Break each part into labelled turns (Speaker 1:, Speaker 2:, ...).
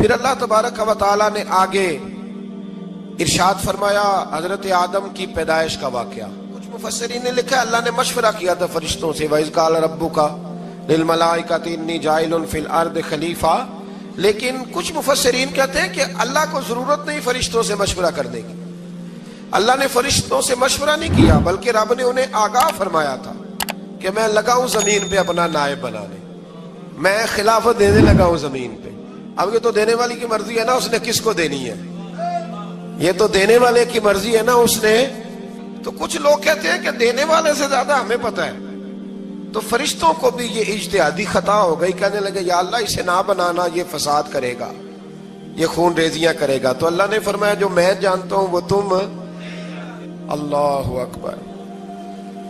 Speaker 1: پھر اللہ تبارک و تعالی نے آگے ارشاد فرمایا حضرت آدم کی پیدائش کا واقعہ. کچھ مفسرین نے لکھا اللہ نے مشورہ کیا تھا فرشتوں سے، وَإِذْ قَالَ رَبُّكَ لِلْمَلَائِكَةِ إِنِّي جَاعِلٌ فِي الْأَرْضِ خَلِيفَةً. لیکن کچھ مفسرین کہتے ہیں کہ اللہ کو ضرورت نہیں فرشتوں سے مشورہ کرنے کی. اللہ نے فرشتوں سے مشورہ نہیں کیا، بلکہ رب نے انہیں آگاہ فرمایا تھا کہ میں لگا ہوں زمین پہ اپنا نائب بنانے، میں خلافت دینے لگا ہوں زمین پہ. اب یہ تو دینے والی کی مرضی ہے نا اس نے کس کو دینی ہے، یہ تو دینے والے کی مرضی ہے نا اس نے. تو کچھ لوگ کہتے ہیں کہ دینے والے سے زیادہ ہمیں پتہ ہے. تو فرشتوں کو بھی یہ اجتہادی خطا ہو گئی، کہنے لگے یا اللہ اسے نہ بنانا، یہ فساد کرے گا، یہ خون ریزیاں کرے گا. تو اللہ نے فرمایا جو میں جانتا ہوں وہ تم. اللہ اکبر.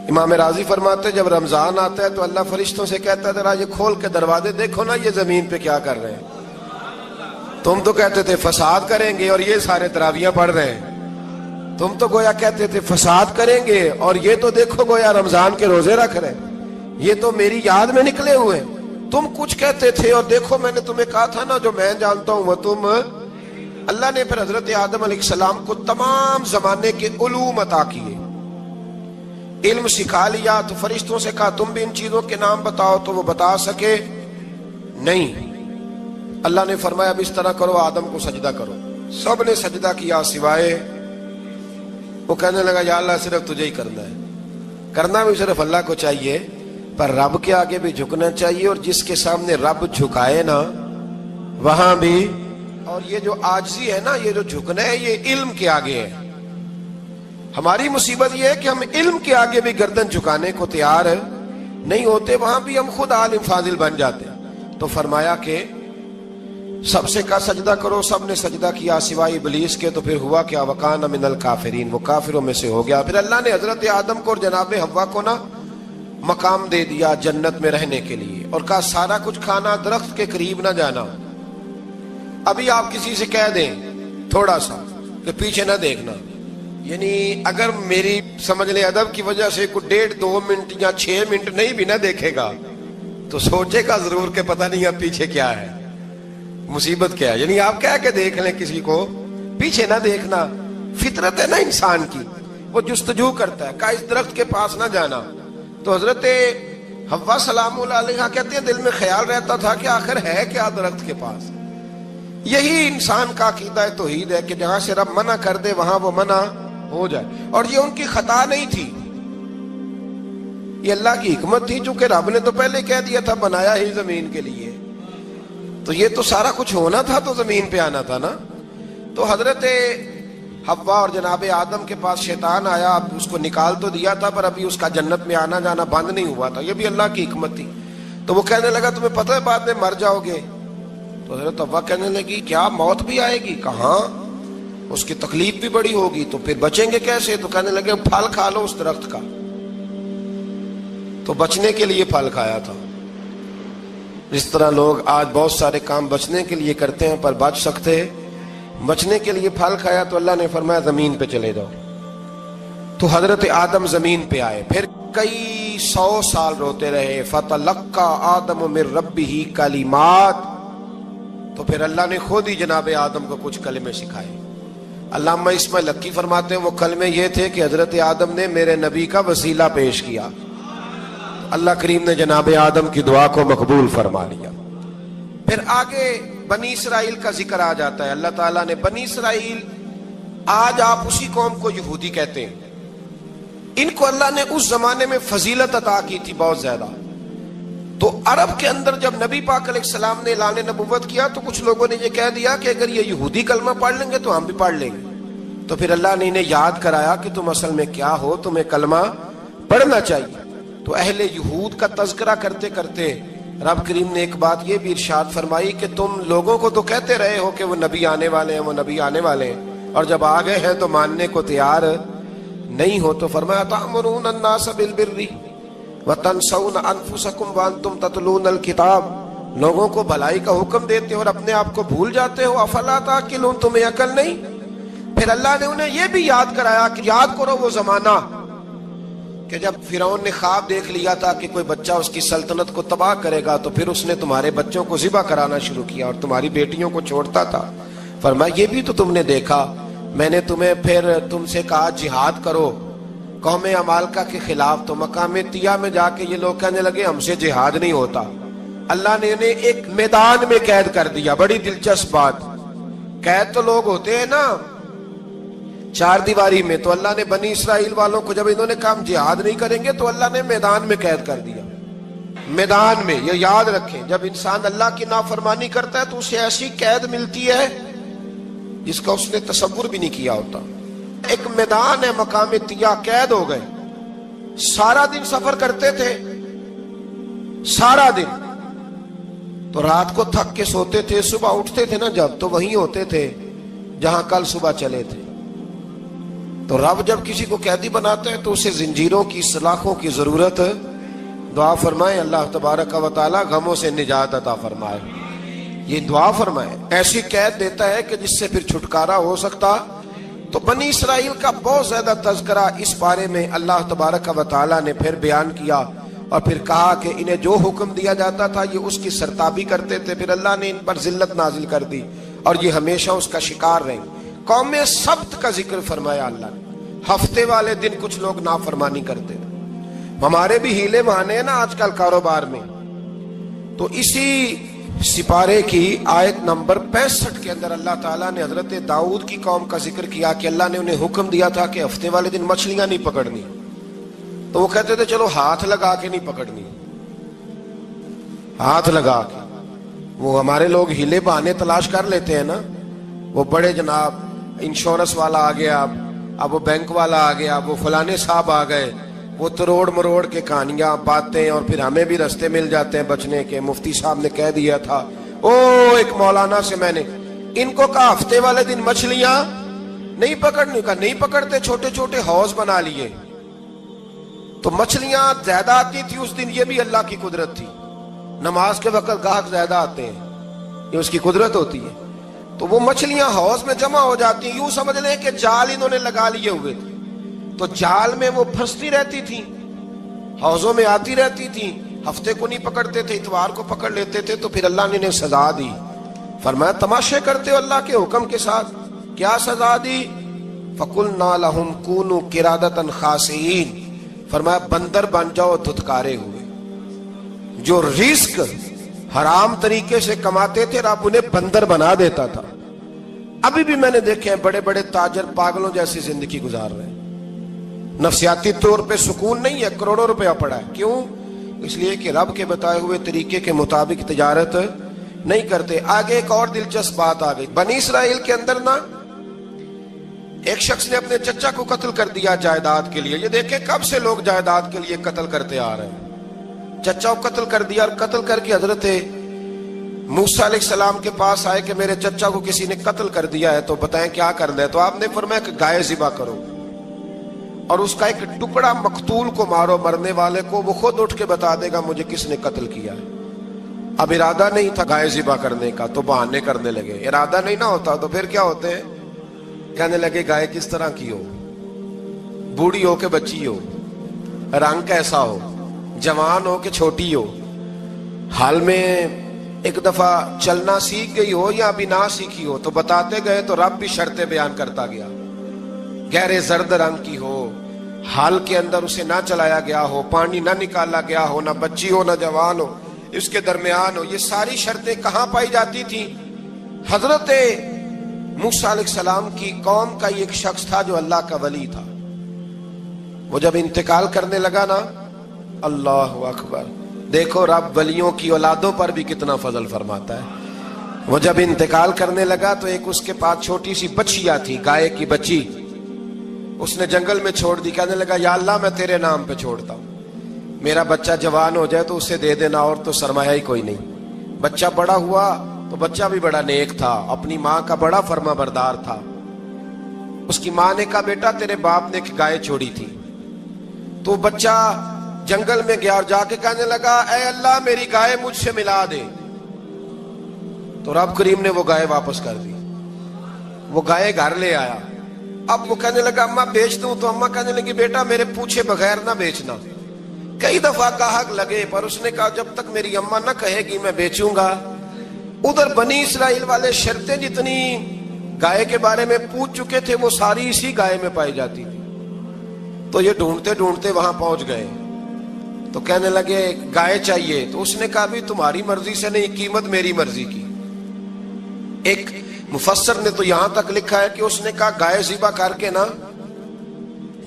Speaker 1: امام راضی فرماتے ہیں جب رمضان آتا ہے تو اللہ فرشتوں سے کہتا ہے ذرا یہ کھول کے دروازے دیکھو نا یہ زمین پہ کیا کر رہے ہیں. تم تو کہتے تھے فساد کریں گے اور یہ سارے تراویحاں پڑھ رہے ہیں. تم تو گویا کہتے تھے فساد کریں گے اور یہ تو دیکھو گویا رمضان کے روزے رکھ رہے ہیں، یہ تو میری یاد میں نکلے ہوئے. تم کچھ کہتے تھے اور دیکھو میں نے تمہیں کہا تھا نا جو میں جانتا ہوں وہ تم. اللہ نے پھر حضرت آدم علیہ السلام کو تمام زمانے کے علوم عطا کیے، علم سکھا لیا. تو فرشتوں سے کہا تم بھی ان چیزوں کے نام بتاؤ، تو وہ بتا سکے نہیں. اللہ نے فرمایا اب اس طرح کرو آدم کو سجدہ کرو. سب نے سجدہ کیا سوائے وہ. کہنے لگا یا اللہ صرف تجھے ہی کرنا ہے. کرنا بھی صرف اللہ کو چاہیے، پر رب کے آگے بھی جھکنا چاہیے، اور جس کے سامنے رب جھکائے نا وہاں بھی. اور یہ جو عاجزی ہے نا، یہ جو جھکنا ہے، یہ علم کے آگے ہے. ہماری مصیبت یہ ہے کہ ہم علم کے آگے بھی گردن جھکانے کو تیار نہیں ہوتے، وہاں بھی ہم خود عالم فاضل بن جاتے. تو فرمایا کہ سب سے کہا سجدہ کرو. سب نے سجدہ کیا سوائے ابلیس کے. تو پھر ہوا کیا وکان من الکافرین، وہ کافروں میں سے ہو گیا. پھر اللہ نے حضرت آدم کو اور جناب حوا کو نا مقام دے دیا جنت میں رہنے کے لیے، اور کہا سارا کچھ کھانا، درخت کے قریب نہ جانا. ابھی آپ کسی سے کہہ دیں تھوڑا سا کہ پیچھے نہ دیکھنا، یعنی اگر میری سمجھ لیں ادب کی وجہ سے کوئی 1.5-2 منٹ یا 6 منٹ نہیں بھی نہ دیکھے گا تو سوچے گا ضرور کہ پتہ نہیں اب پیچھے کیا ہے، مصیبت کیا ہے. یعنی آپ کہہ کے دیکھ لیں کسی کو پیچھے نہ دیکھنا. فطرت ہے نا انسان کی، وہ جستجو کرتا ہے. کہا اس درخت کے پاس نہ جانا. تو حضرت حوا سلام اللہ علیہ کہتے ہیں دل میں خیال رہتا تھا کہ آخر ہے کیا درخت کے پاس. یہی انسان کا عقیدہ توحید ہے کہ جہاں سے رب منع کر دے وہاں وہ منع ہو جائے. اور یہ ان کی خطا نہیں تھی، یہ اللہ کی حکمت تھی، چونکہ رب نے تو پہلے کہہ دیا تھا بنایا ہی زمین کے لیے، تو یہ تو سارا کچھ ہونا تھا تو زمین پہ آنا تھا نا. تو حضرت حوا اور جناب آدم کے پاس شیطان آیا. اب اس کو نکال تو دیا تھا پر ابھی اس کا جنت میں آنا جانا بند نہیں ہوا تھا، یہ بھی اللہ کی حکمت تھی. تو وہ کہنے لگا تمہیں پتہ ہے بعد میں مر جاؤ گے. تو حضرت حوا کہنے لگی کیا موت بھی آئے گی؟ کہاں، اس کی تکلیف بھی بڑی ہوگی، تو پھر بچیں گے کیسے؟ تو کہنے لگے پھل کھا لو اس درخت کا. تو بچنے کے لیے پھل کھایا تھا. جس طرح لوگ آج بہت سارے کام بچنے کے لیے کرتے ہیں پر بچ سکتے، بچنے کے لیے پھل کھایا. تو اللہ نے فرمایا زمین پہ چلے جاؤ. تو حضرت آدم زمین پہ آئے. پھر کئی 100 سال روتے رہے. فَتَلَقَّى آدَمُ مِن رَبِّهِ کَلِمَاتٍ. تو پھر اللہ نے خود ہی جناب آدم کو کچھ کلمے سکھائے. علامہ اسماعیل حقی فرماتے ہیں وہ کلمے یہ تھے کہ حضرت آدم نے میرے نبی کا وسیلہ پیش کیا، اللہ کریم نے جناب آدم کی دعا کو مقبول فرما لیا. پھر آگے بنی اسرائیل کا ذکر آ جاتا ہے. اللہ تعالیٰ نے بنی اسرائیل، آج آپ اسی قوم کو یہودی کہتے ہیں، ان کو اللہ نے اس زمانے میں فضیلت عطا کی تھی بہت زیادہ. تو عرب کے اندر جب نبی پاک علیہ السلام نے اعلان نبوت کیا تو کچھ لوگوں نے یہ کہہ دیا کہ اگر یہ یہودی کلمہ پڑھ لیں گے تو ہم بھی پڑھ لیں گے. تو پھر اللہ نے انہیں یاد کرایا کہ تم اصل میں کیا ہو، تمہیں کلمہ پڑھنا چاہیے. تو اہل یہود کا تذکرہ کرتے کرتے رب کریم نے ایک بات یہ بھی ارشاد فرمائی کہ تم لوگوں کو تو کہتے رہے ہو کہ وہ نبی آنے والے ہیں، وہ نبی آنے والے ہیں، اور جب آ گئے ہیں تو ماننے کو تیار نہیں ہو. تو فرمایا تأمرون الناس بالبر وتنسون انفسکم وانتم تتلون الکتاب. لوگوں کو بھلائی کا حکم دیتے ہو اور اپنے آپ کو بھول جاتے ہو. افلا تعقلون، تمہیں عقل نہیں؟ پھر اللہ نے انہیں یہ بھی یاد کرایا کہ یاد کرو وہ زمانہ کہ جب فرعون نے خواب دیکھ لیا تھا کہ کوئی بچہ اس کی سلطنت کو تباہ کرے گا تو پھر اس نے تمہارے بچوں کو ذبح کرانا شروع کیا اور تمہاری بیٹیوں کو چھوڑتا تھا. فرمایا یہ بھی تو تم نے دیکھا. میں نے تمہیں پھر تم سے کہا جہاد کرو قوم عمالقہ کے خلاف, تو مقام طیہ میں جا کے یہ لوگ کہنے لگے ہم سے جہاد نہیں ہوتا. اللہ نے انہیں ایک میدان میں قید کر دیا. بڑی دلچسپ بات. قید تو لوگ ہوتے ہیں نا چار دیواری میں, تو اللہ نے بنی اسرائیل والوں کو جب انہوں نے کہا ہم جہاد نہیں کریں گے تو اللہ نے میدان میں قید کر دیا. میدان میں. یہ یاد رکھیں, جب انسان اللہ کی نافرمانی کرتا ہے تو اسے ایسی قید ملتی ہے جس کا اس نے تصور بھی نہیں کیا ہوتا. ایک میدان ہے مقام طیہ, قید ہو گئے. سارا دن سفر کرتے تھے, سارا دن. تو رات کو تھک کے سوتے تھے, صبح اٹھتے تھے نا جب, تو وہیں ہوتے تھے جہاں کل صبح چلے تھے. تو رب جب کسی کو قیدی بناتا ہے تو اسے زنجیروں کی سلاخوں کی ضرورت. دعا فرمائے اللہ تبارک و تعالی غموں سے نجات عطا فرمائے. یہ دعا فرمائے. ایسی قید دیتا ہے کہ جس سے پھر چھٹکارا ہو سکتا. تو بنی اسرائیل کا بہت زیادہ تذکرہ اس بارے میں اللہ تبارک و تعالی نے پھر بیان کیا اور پھر کہا کہ انہیں جو حکم دیا جاتا تھا یہ اس کی سرتابی کرتے تھے. پھر اللہ نے ان پر ذلت نازل کر دی اور یہ ہمیشہ اس کا شکار رہے. قوم سبت کا ذکر فرمایا اللہ نے. ہفتے والے دن کچھ لوگ نافرمانی کرتے تھے. ہمارے بھی ہیلے بہانے ہیں نا آج کل کاروبار میں. تو اسی سپارے کی آیت نمبر 65 کے اندر اللہ تعالیٰ نے حضرت داؤد کی قوم کا ذکر کیا کہ اللہ نے انہیں حکم دیا تھا کہ ہفتے والے دن مچھلیاں نہیں پکڑنی. تو وہ کہتے تھے چلو ہاتھ لگا کے نہیں پکڑنی, ہاتھ لگا کے. وہ ہمارے لوگ ہیلے بہانے تلاش کر لیتے ہیں نا. وہ بڑے جناب انشورنس والا آ گیا, اب وہ بینک والا آ گیا, وہ فلانے صاحب آ گئے, وہ تروڑ مروڑ کے کہانیاں باتیں, اور پھر ہمیں بھی رستے مل جاتے ہیں بچنے کے. مفتی صاحب نے کہہ دیا تھا ایک مولانا سے میں نے ان کو کہا ہفتے والے دن مچھلیاں نہیں پکڑنے کا. نہیں پکڑتے, چھوٹے چھوٹے حوض بنا لیے. تو مچھلیاں زیادہ آتی تھی اس دن, یہ بھی اللہ کی قدرت تھی. نماز کے وقت گاہک زیادہ آتے ہیں, یہ اس کی قدرت ہوتی ہے. تو وہ مچھلیاں حوض میں جمع ہو جاتی ہیں. یوں سمجھ لیں کہ جال انہوں نے لگا لیے ہوئے تھے, تو جال میں وہ پھنستی رہتی تھی, حوضوں میں آتی رہتی تھی. ہفتے کو نہیں پکڑتے تھے, اتوار کو پکڑ لیتے تھے. تو پھر اللہ نے انہیں سزا دی. فرمایا تماشے کرتے ہو اللہ کے حکم کے ساتھ. کیا سزا دی؟ فَقُلْنَا لَهُمْ كُونُوا قِرَادَةً خَاسِئِينَ. فرمایا بندر بن جاؤ دھتکارے ہوئے. جو رزق حرام طریقے سے کماتے تھے رب انہیں بندر بنا دیتا تھا. ابھی بھی میں نے دیکھے ہیں بڑے بڑے تاجر پاگلوں جیسی زندگی گزار رہے ہیں. نفسیاتی طور پہ سکون نہیں ہے, کروڑوں روپیہ پڑا ہے. کیوں؟ اس لیے کہ رب کے بتائے ہوئے طریقے کے مطابق تجارت نہیں کرتے. آگے ایک اور دلچسپ بات آ گئی. بنی اسرائیل کے اندر نا ایک شخص نے اپنے چچا کو قتل کر دیا جائیداد کے لیے. یہ دیکھیں کب سے لوگ جائیداد کے لیے قتل کرتے آ رہے ہیں. چچا کو قتل کر دیا, اور قتل کر کے حضرت موسیٰ علیہ السلام کے پاس آئے کہ میرے چچا کو کسی نے قتل کر دیا ہے, تو بتائیں کیا کرنا ہے. تو آپ نے فرمایا کہ گائے ذبح کرو اور اس کا ایک ٹکڑا مقتول کو مارو, مرنے والے کو. وہ خود اٹھ کے بتا دے گا مجھے کس نے قتل کیا ہے. اب ارادہ نہیں تھا گائے ذبح کرنے کا تو بہانے کرنے لگے. ارادہ نہیں نہ ہوتا تو پھر کیا ہوتے ہیں, کہنے لگے گائے کس طرح کی ہو, بوڑھی ہو کہ بچی ہو, رنگ کیسا ہو, جوان ہو کہ چھوٹی ہو, حال میں ایک دفعہ چلنا سیکھ گئی ہو یا ابھی نہ سیکھی ہو. تو بتاتے گئے تو رب بھی شرطیں بیان کرتا گیا. گہرے زرد رنگ کی ہو, حال کے اندر اسے نہ چلایا گیا ہو, پانی نہ نکالا گیا ہو, نہ بچی ہو نہ جوان ہو, اس کے درمیان ہو. یہ ساری شرطیں کہاں پائی جاتی تھی؟ حضرت موسیٰ علیہ السلام کی قوم کا ایک شخص تھا جو اللہ کا ولی تھا. وہ جب انتقال کرنے لگا نا, اللہ اکبر, دیکھو رب ولیوں کی اولادوں پر بھی کتنا فضل فرماتا ہے. وہ جب انتقال کرنے لگا تو ایک اس کے پاس چھوٹی سی بچیا تھی, گائے کی بچی. اس نے جنگل میں چھوڑ دی. کہنے لگا یا اللہ میں تیرے نام پہ چھوڑتا ہوں, میرا بچہ جوان ہو جائے تو اسے دے دینا, اور تو سرمایہ ہی کوئی نہیں. بچہ بڑا ہوا تو بچہ بھی بڑا نیک تھا, اپنی ماں کا بڑا فرما بردار تھا. اس کی ماں نے کہا بیٹا تیرے باپ نے ایک گائے چھوڑی تھی. تو بچہ جنگل میں گیا اور جا کے کہنے لگا اے اللہ میری گائے مجھ سے ملا دے. تو رب کریم نے وہ گائے واپس کر دی. وہ گائے گھر لے آیا. اب وہ کہنے لگا اما بیچ دوں، تو اما کہنے لگی بیٹا میرے پوچھے بغیر نہ بیچنا۔ کئی دفعہ گاہک لگے پر اس نے کہا جب تک میری اما نہ کہے گی میں بیچوں گا۔ ادھر بنی اسرائیل والے شرطیں جتنی گائے کے بارے میں پوچھ چکے تھے وہ ساری اسی گائے میں پائی جاتی تھی، تو یہ ڈھونڈتے ڈھونڈتے وہاں پہنچ گئے، تو کہنے لگے گائے چاہیے، تو اس نے کہا بھی تمہاری مرضی سے نہیں، قیمت میری مرضی کی۔ ایک مفسر نے تو یہاں تک لکھا ہے کہ اس نے کہا گائے ذبح کر کے نا،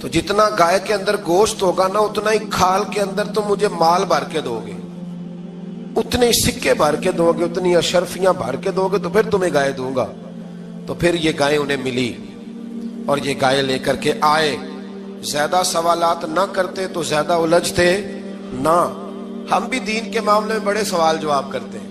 Speaker 1: تو جتنا گائے کے اندر گوشت ہوگا نا اتنا ہی کھال کے اندر تم مجھے مال بھر کے دو گے، اتنے سکے بھر کے دو گے، اتنی اشرفیاں بھر کے دو گے تو پھر تمہیں گائے دوں گا۔ تو پھر یہ گائے انہیں ملی اور یہ گائے لے کر کے آئے۔ زیادہ سوالات نہ کرتے تو زیادہ الجھتے نہ۔ ہم بھی دین کے معاملے میں بڑے سوال جواب کرتے ہیں۔